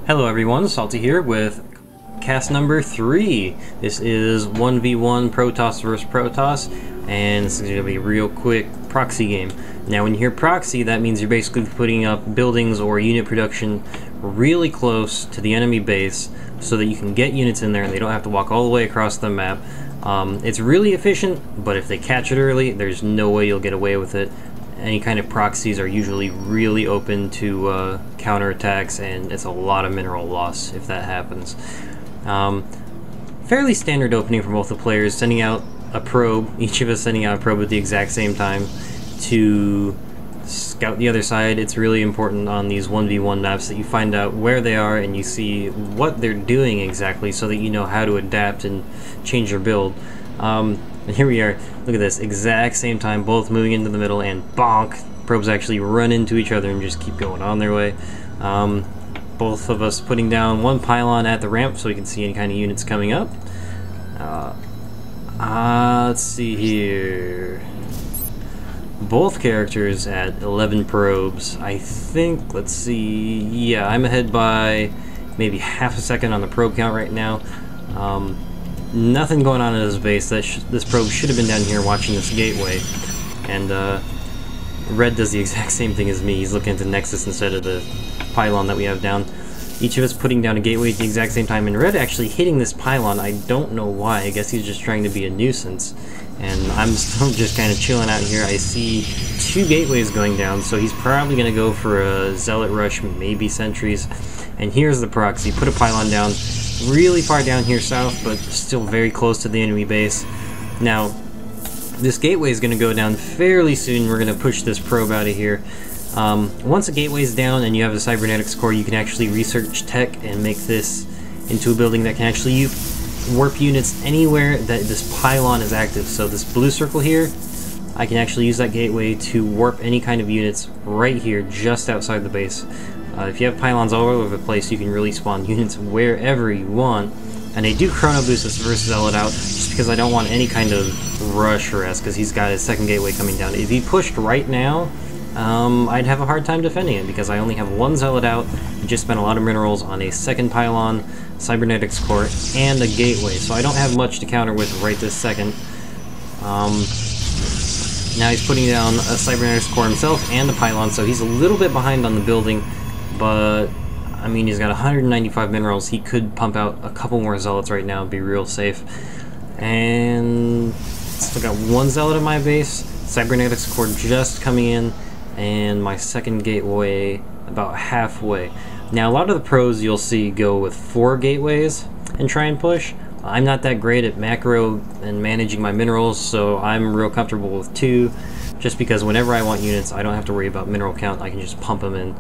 Hello everyone, Salty here with cast number 3. This is 1v1 Protoss vs Protoss, and this is going to be a real quick proxy game. Now when you hear proxy, that means you're basically putting up buildings or unit production really close to the enemy base so that you can get units in there and they don't have to walk all the way across the map. It's really efficient, but if they catch it early, there's no way you'll get away with it. Any kind of proxies are usually really open to counterattacks, and it's a lot of mineral loss if that happens. Fairly standard opening for both the players, sending out a probe, each of us sending out a probe at the exact same time to scout the other side. It's really important on these 1v1 maps that you find out where they are and you see what they're doing exactly so that you know how to adapt and change your build. And here we are, look at this, exact same time, both moving into the middle, and bonk, probes actually run into each other and just keep going on their way. Both of us putting down one pylon at the ramp so we can see any kind of units coming up. Let's see here. Both characters at 11 probes. I think, let's see, yeah, I'm ahead by maybe half a second on the probe count right now. Nothing going on in his base. This probe should have been down here watching this gateway. And Red does the exact same thing as me. He's looking at the Nexus instead of the pylon that we have down. Each of us putting down a gateway at the exact same time, and Red actually hitting this pylon. I don't know why. I guess he's just trying to be a nuisance. And I'm still just kind of chilling out here. I see 2 gateways going down, so he's probably going to go for a zealot rush, maybe sentries. And here's the proxy. Put a pylon down really far down here south, but still very close to the enemy base. Now, this gateway is going to go down fairly soon. We're going to push this probe out of here. Once a gateway is down and you have a cybernetics core, you can actually research tech and make this into a building that can actually warp units anywhere that this pylon is active. So this blue circle here, I can actually use that gateway to warp any kind of units right here just outside the base. If you have pylons all over the place, you can really spawn units wherever you want. And I do chrono boost this versus zealot out just because I don't want any kind of rush or S, because he's got his second gateway coming down. If he pushed right now, I'd have a hard time defending it because I only have one zealot out. I just spent a lot of minerals on a second pylon, cybernetics core, and a gateway, so I don't have much to counter with right this second. Now he's putting down a cybernetics core himself and a pylon, so he's a little bit behind on the building, but I mean, he's got 195 minerals. He could pump out a couple more zealots right now and be real safe. And still got one zealot in my base, cybernetics core just coming in, and my second gateway about halfway. Now a lot of the pros you'll see go with 4 gateways and try and push. I'm not that great at macro and managing my minerals, so I'm real comfortable with 2, just because whenever I want units I don't have to worry about mineral count. I can just pump them in.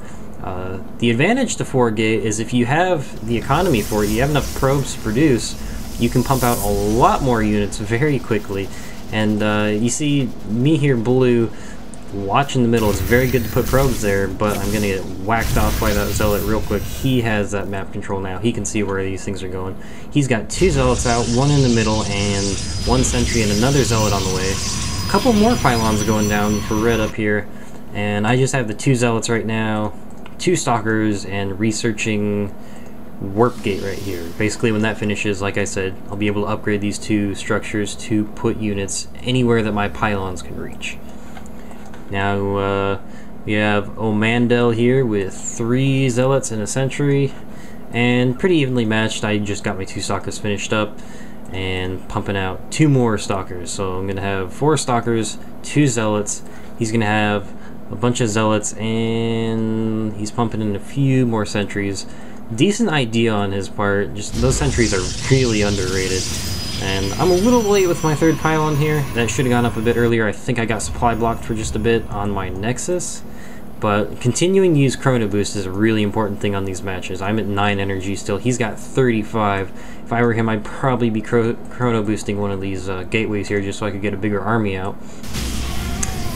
The advantage to 4 gate is if you have the economy for it, you have enough probes to produce, you can pump out a lot more units very quickly. And you see me here, blue, watching the middle. It's very good to put probes there, but I'm gonna get whacked off by that zealot real quick. He has that map control now. He can see where these things are going. He's got 2 zealots out, 1 in the middle, and 1 sentry and another zealot on the way. A couple more pylons going down for Red up here, and I just have the 2 zealots right now, 2 stalkers, and researching warp gate right here. Basically when that finishes, like I said, I'll be able to upgrade these 2 structures to put units anywhere that my pylons can reach. Now we have Omandel here with 3 zealots and a sentry, and pretty evenly matched. I just got my 2 stalkers finished up and pumping out 2 more stalkers. So I'm gonna have 4 stalkers, 2 zealots. He's gonna have a bunch of zealots, and he's pumping in a few more sentries. Decent idea on his part. Just those sentries are really underrated. And I'm a little late with my 3rd pylon here. That should have gone up a bit earlier. I think I got supply blocked for just a bit on my Nexus. But continuing to use chrono boost is a really important thing on these matches. I'm at 9 energy still. He's got 35. If I were him, I'd probably be chrono boosting one of these gateways here just so I could get a bigger army out.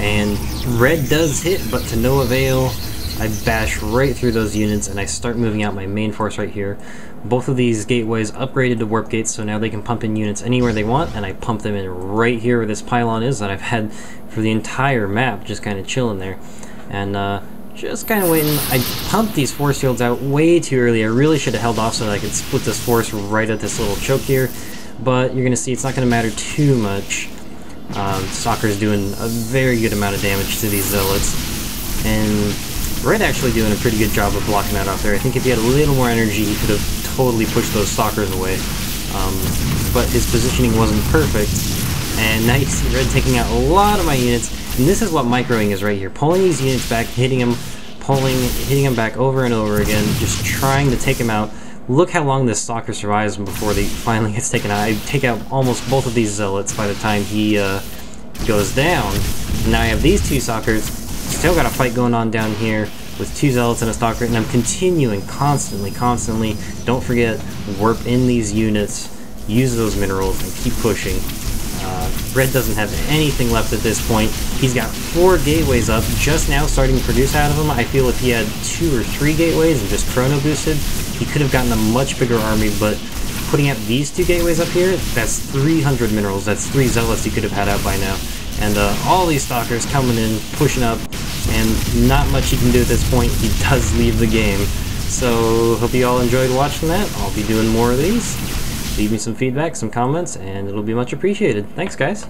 And Red does hit, but to no avail. I bash right through those units and I start moving out my main force right here. Both of these gateways upgraded to warp gates, so now they can pump in units anywhere they want, and I pump them in right here where this pylon is that I've had for the entire map, just kind of chilling there. And Just kind of waiting. I pumped these force fields out way too early. I really should have held off so that I could split this force right at this little choke here. But you're going to see it's not going to matter too much. Stalker's doing a very good amount of damage to these zealots. And Red actually doing a pretty good job of blocking that off there. I think if he had a little more energy, he could have totally pushed those Stalkers away. But his positioning wasn't perfect. And now you see Red taking out a lot of my units. And this is what microing is right here. Pulling these units back, hitting them, hitting them back over and over again, just trying to take him out. Look how long this Stalker survives before he finally gets taken out. I take out almost both of these Zealots by the time he goes down. And now I have these two Stalkers. Still got a fight going on down here with two Zealots and a Stalker, and I'm continuing constantly. Don't forget, warp in these units, use those minerals, and keep pushing. Red doesn't have anything left at this point. He's got 4 gateways up, just now starting to produce out of them. I feel if he had 2 or 3 gateways and just chrono boosted, he could have gotten a much bigger army, but putting out these 2 gateways up here, that's 300 minerals. That's 3 Zealots he could have had out by now. And all these Stalkers coming in, pushing up, and not much he can do at this point. He does leave the game. So, hope you all enjoyed watching that. I'll be doing more of these. Leave me some feedback, some comments, and it'll be much appreciated. Thanks, guys.